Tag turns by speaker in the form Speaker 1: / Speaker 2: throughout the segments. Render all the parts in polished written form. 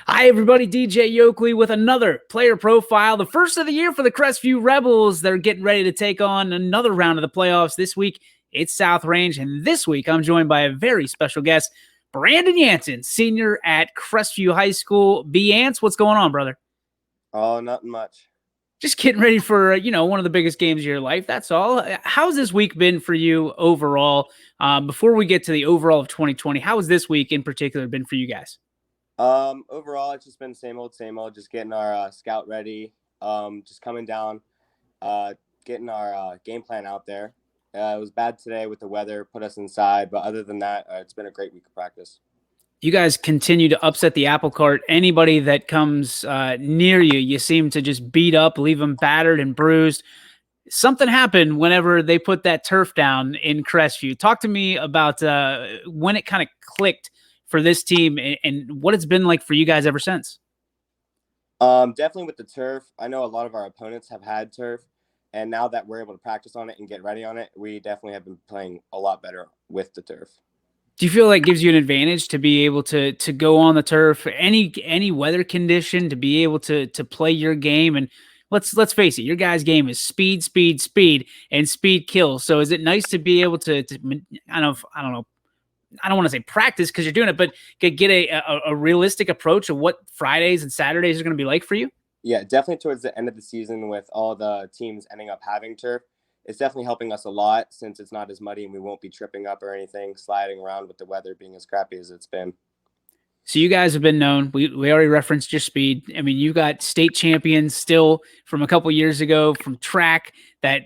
Speaker 1: Hi, everybody. DJ Yoakley with another player profile, the first of the year for the Crestview Rebels. They're getting ready to take on another round of the playoffs. This week, it's South Range, and this week, I'm joined by a very special guest, Brandon Yanssens, senior at Crestview High School. Yants, what's going on, brother?
Speaker 2: Oh, nothing much.
Speaker 1: Just getting ready for, one of the biggest games of your life. That's all. How's this week been for you overall? Before we get to the overall of 2020, how has this week in particular been for you guys?
Speaker 2: Overall, it's just been same old, just getting our scout ready, just coming down, getting our game plan out there. It was bad today with the weather, put us inside, but other than that, it's been a great week of practice.
Speaker 1: You guys continue to upset the apple cart. Anybody that comes near you, you seem to just beat up, leave them battered and bruised. Something happened whenever they put that turf down in Crestview. Talk to me about when it kind of clicked for this team and what it's been like for you guys ever since.
Speaker 2: Definitely with the turf. I know a lot of our opponents have had turf, and now that we're able to practice on it and get ready on it, we definitely have been playing a lot better with the turf.
Speaker 1: Do you feel like gives you an advantage to be able to go on the turf, any weather condition, to be able to play your game? And let's face it, your guys' game is speed, speed, speed, and speed kills. So is it nice to be able to I don't know, I don't want to say practice because you're doing it, but get a realistic approach of what Fridays and Saturdays are going to be like for you?
Speaker 2: Yeah, definitely towards the end of the season with all the teams ending up having turf, it's definitely helping us a lot since it's not as muddy and we won't be tripping up or anything, sliding around with the weather being as crappy as it's been.
Speaker 1: So you guys have been known. We already referenced your speed. I mean, you got state champions still from a couple years ago from track that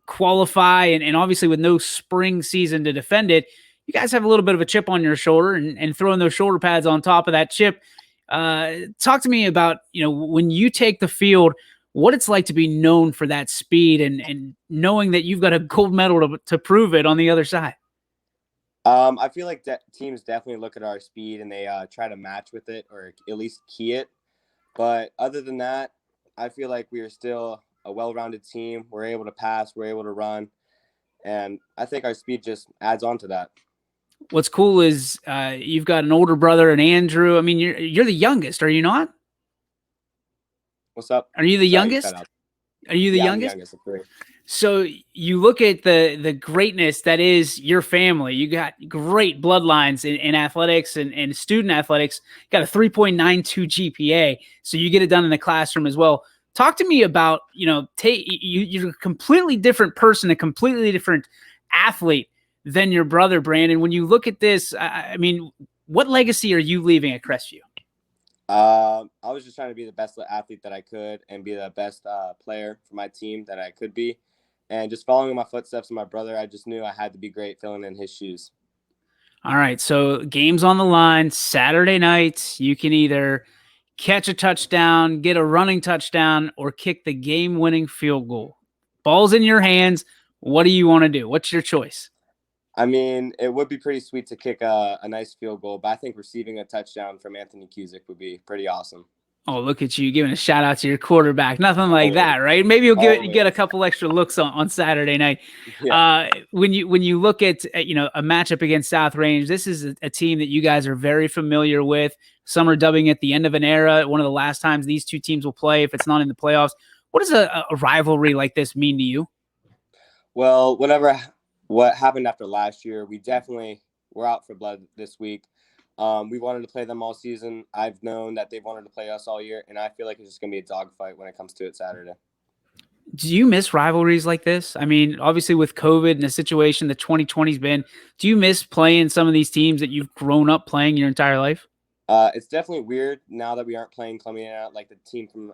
Speaker 1: qualify, and obviously with no spring season to defend it, you guys have a little bit of a chip on your shoulder, and throwing those shoulder pads on top of that chip. Talk to me about when you take the field, what it's like to be known for that speed and knowing that you've got a gold medal to prove it on the other side.
Speaker 2: I feel like teams definitely look at our speed and they try to match with it or at least key it. But other than that, I feel like we are still a well-rounded team. We're able to pass, we're able to run, and I think our speed just adds on to that.
Speaker 1: What's cool is you've got an older brother, and Andrew. I mean, you're the youngest, are you not?
Speaker 2: What's up?
Speaker 1: Are you the
Speaker 2: Sorry, you cut
Speaker 1: youngest?
Speaker 2: out.
Speaker 1: Are you the
Speaker 2: Yeah, I'm the
Speaker 1: youngest?
Speaker 2: youngest of three.
Speaker 1: So you look at the greatness that is your family. You got great bloodlines in athletics and student athletics. Got a 3.92 GPA, so you get it done in the classroom as well. Talk to me about you're a completely different person, a completely different athlete than your brother Brandon. When you look at this, I mean, what legacy are you leaving at Crestview?
Speaker 2: I was just trying to be the best athlete that I could and be the best player for my team that I could be. And just following my footsteps of my brother, I just knew I had to be great filling in his shoes.
Speaker 1: All right, so games on the line Saturday night. You can either catch a touchdown, get a running touchdown, or kick the game-winning field goal. Ball's in your hands. What do you want to do? What's your choice?
Speaker 2: I mean, it would be pretty sweet to kick a nice field goal, but I think receiving a touchdown from Anthony Cusick would be pretty awesome.
Speaker 1: Oh, look at you giving a shout out to your quarterback. Nothing like
Speaker 2: Always,
Speaker 1: that, right? Maybe you'll get a
Speaker 2: always.
Speaker 1: couple extra looks on Saturday night.
Speaker 2: Yeah.
Speaker 1: When you look at a matchup against South Range, this is a team that you guys are very familiar with. Some are dubbing it the end of an era. One of the last times these two teams will play if it's not in the playoffs. What does a rivalry like this mean to you?
Speaker 2: Well, what happened after last year, we definitely were out for blood this week. We wanted to play them all season. I've known that they've wanted to play us all year, and I feel like it's just going to be a dogfight when it comes to it Saturday.
Speaker 1: Do you miss rivalries like this? I mean, obviously with COVID and the situation that 2020's been, do you miss playing some of these teams that you've grown up playing your entire life?
Speaker 2: It's definitely weird now that we aren't playing Columbiana, like the team from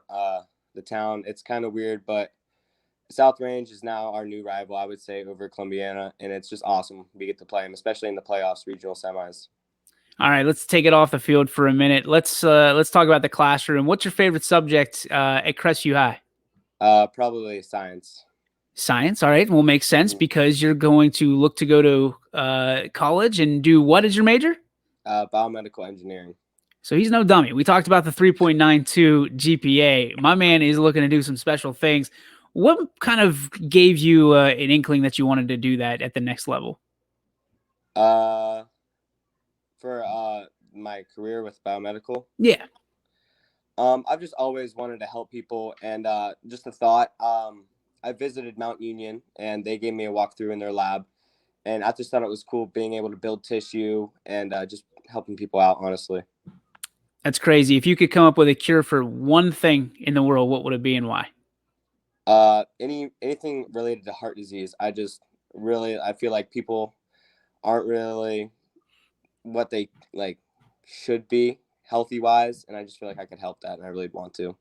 Speaker 2: the town. It's kind of weird, but South Range is now our new rival, I would say, over Columbiana, and it's just awesome. We get to play them, especially in the playoffs, regional semis.
Speaker 1: All right, let's take it off the field for a minute. Let's talk about the classroom. What's your favorite subject at Crestview High?
Speaker 2: Probably science.
Speaker 1: Science. All right, will make sense because you're going to look to go to college and do what is your major?
Speaker 2: Biomedical engineering.
Speaker 1: So he's no dummy. We talked about the 3.92 GPA. My man is looking to do some special things. What kind of gave you an inkling that you wanted to do that at the next level?
Speaker 2: For my career with biomedical.
Speaker 1: Yeah.
Speaker 2: I've just always wanted to help people, and just a thought. I visited Mount Union, and they gave me a walkthrough in their lab, and I just thought it was cool being able to build tissue and just helping people out. Honestly,
Speaker 1: That's crazy. If you could come up with a cure for one thing in the world, what would it be and why?
Speaker 2: anything related to heart disease, I feel like people aren't really what they like should be healthy wise, and I just feel like I could help that, and I really want to.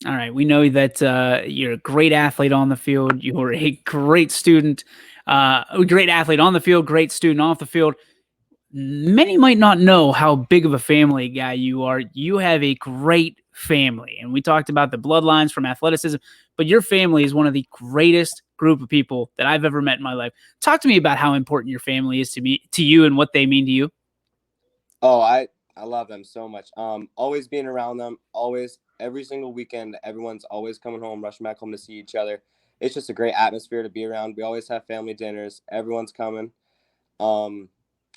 Speaker 1: All right. We know that you're a great athlete on the field. You're a great student, a great athlete on the field, great student off the field. Many might not know how big of a family guy you are. You have a great family. And we talked about the bloodlines from athleticism, but your family is one of the greatest group of people that I've ever met in my life. Talk to me about how important your family is to you and what they mean to you.
Speaker 2: Oh, I love them so much. Always being around them, always every single weekend, everyone's always coming home, rushing back home to see each other. It's just a great atmosphere to be around. We always have family dinners. Everyone's coming. Um,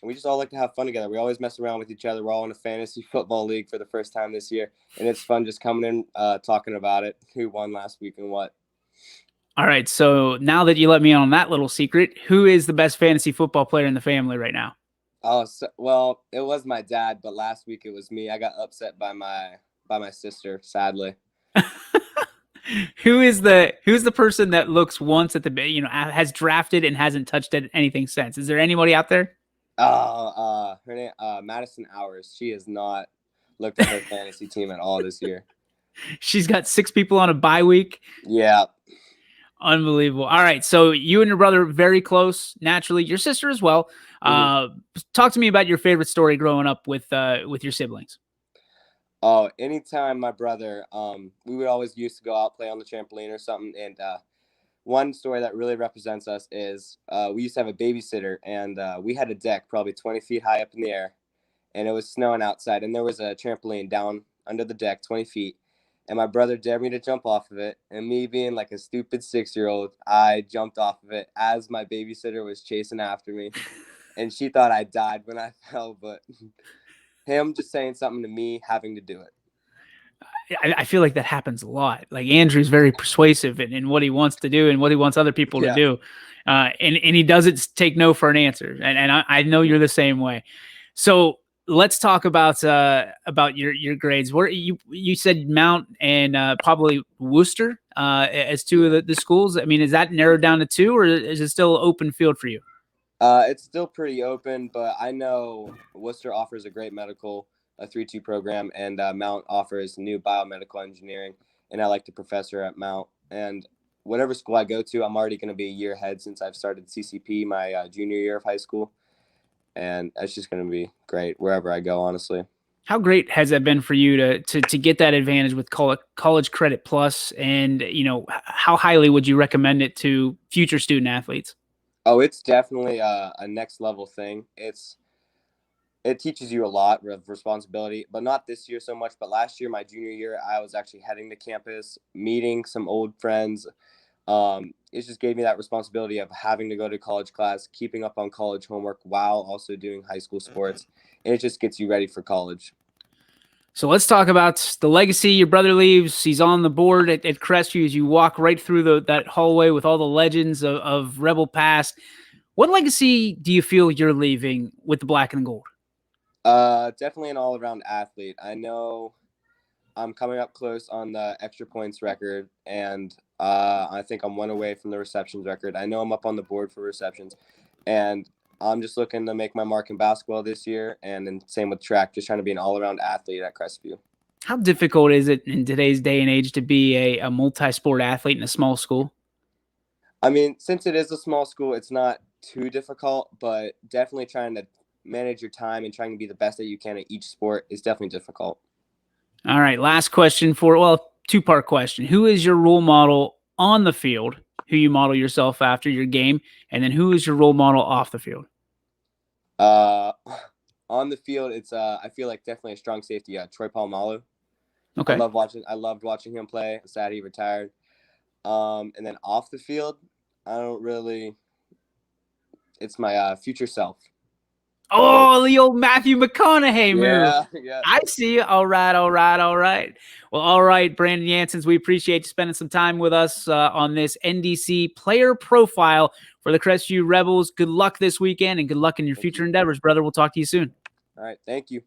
Speaker 2: we just all like to have fun together. We always mess around with each other. We're all in a fantasy football league for the first time this year, and it's fun just coming in, talking about it. Who won last week and what?
Speaker 1: All right. So now that you let me in on that little secret, who is the best fantasy football player in the family right now?
Speaker 2: Oh, well, it was my dad, but last week it was me. I got upset by my sister, sadly.
Speaker 1: Who's the person that looks once at has drafted and hasn't touched anything since? Is there anybody out there?
Speaker 2: Her name, Madison Hours. She has not looked at her fantasy team at all this year.
Speaker 1: She's got 6 people on a bye week.
Speaker 2: Yeah.
Speaker 1: Unbelievable. All right, so you and your brother very close. Naturally, your sister as well.
Speaker 2: Mm-hmm.
Speaker 1: Talk to me about your favorite story growing up with your siblings.
Speaker 2: Oh, anytime my brother, we would always used to go out play on the trampoline or something. And one story that really represents us is we used to have a babysitter, and we had a deck probably 20 feet high up in the air, and it was snowing outside, and there was a trampoline down under the deck 20 feet. And my brother dared me to jump off of it. And me being like a stupid 6-year-old, I jumped off of it as my babysitter was chasing after me. And she thought I died when I fell, but him just saying something to me having to do it.
Speaker 1: I feel like that happens a lot. Like Andrew's very persuasive in what he wants to do and what he wants other people to
Speaker 2: Yeah.
Speaker 1: do, and he doesn't take no for an answer. And I know you're the same way. So let's talk about your grades. Where you said Mount and probably Worcester as two of the schools. I mean, is that narrowed down to two, or is it still open field for you?
Speaker 2: It's still pretty open, but I know Worcester offers a great medical, a 3-2 program, and Mount offers new biomedical engineering. And I like the professor at Mount. And whatever school I go to, I'm already going to be a year ahead since I've started CCP my junior year of high school. And it's just going to be great wherever I go, honestly.
Speaker 1: How great has that been for you to get that advantage with college credit plus, and how highly would you recommend it to future student athletes?
Speaker 2: Oh, it's definitely a next level thing. It teaches you a lot of responsibility, but not this year so much. But last year, my junior year, I was actually heading to campus, meeting some old friends. It just gave me that responsibility of having to go to college class, keeping up on college homework while also doing high school sports. And it just gets you ready for college.
Speaker 1: So let's talk about the legacy your brother leaves. He's on the board at Crestview as you walk right through that hallway with all the legends of Rebel Past. What legacy do you feel you're leaving with the black and gold?
Speaker 2: Definitely an all-around athlete. I know I'm coming up close on the extra points record, and I think I'm one away from the receptions record. I know I'm up on the board for receptions, and I'm just looking to make my mark in basketball this year, and then same with track, just trying to be an all-around athlete at Crestview.
Speaker 1: How difficult is it in today's day and age to be a multi-sport athlete in a small school?
Speaker 2: I mean, since it is a small school, it's not too difficult, but definitely trying to manage your time and trying to be the best that you can at each sport is definitely difficult.
Speaker 1: All right, last question two-part question. Who is your role model on the field, who you model yourself after your game, and then who is your role model off the field?
Speaker 2: Uh, on the field, it's I feel like definitely a strong safety. Troy Polamalu.
Speaker 1: Okay.
Speaker 2: I loved watching him play. Sad he retired. And then off the field, I don't really. It's my future self.
Speaker 1: Oh, the old Matthew McConaughey move.
Speaker 2: Yeah, yeah.
Speaker 1: I see you. All right, all right, all right. Well, all right, Brandon Yanssens, we appreciate you spending some time with us on this NDC player profile for the Crestview Rebels. Good luck this weekend and good luck in your
Speaker 2: Thank
Speaker 1: future
Speaker 2: you.
Speaker 1: endeavors, brother. We'll talk to you soon.
Speaker 2: All right, thank you.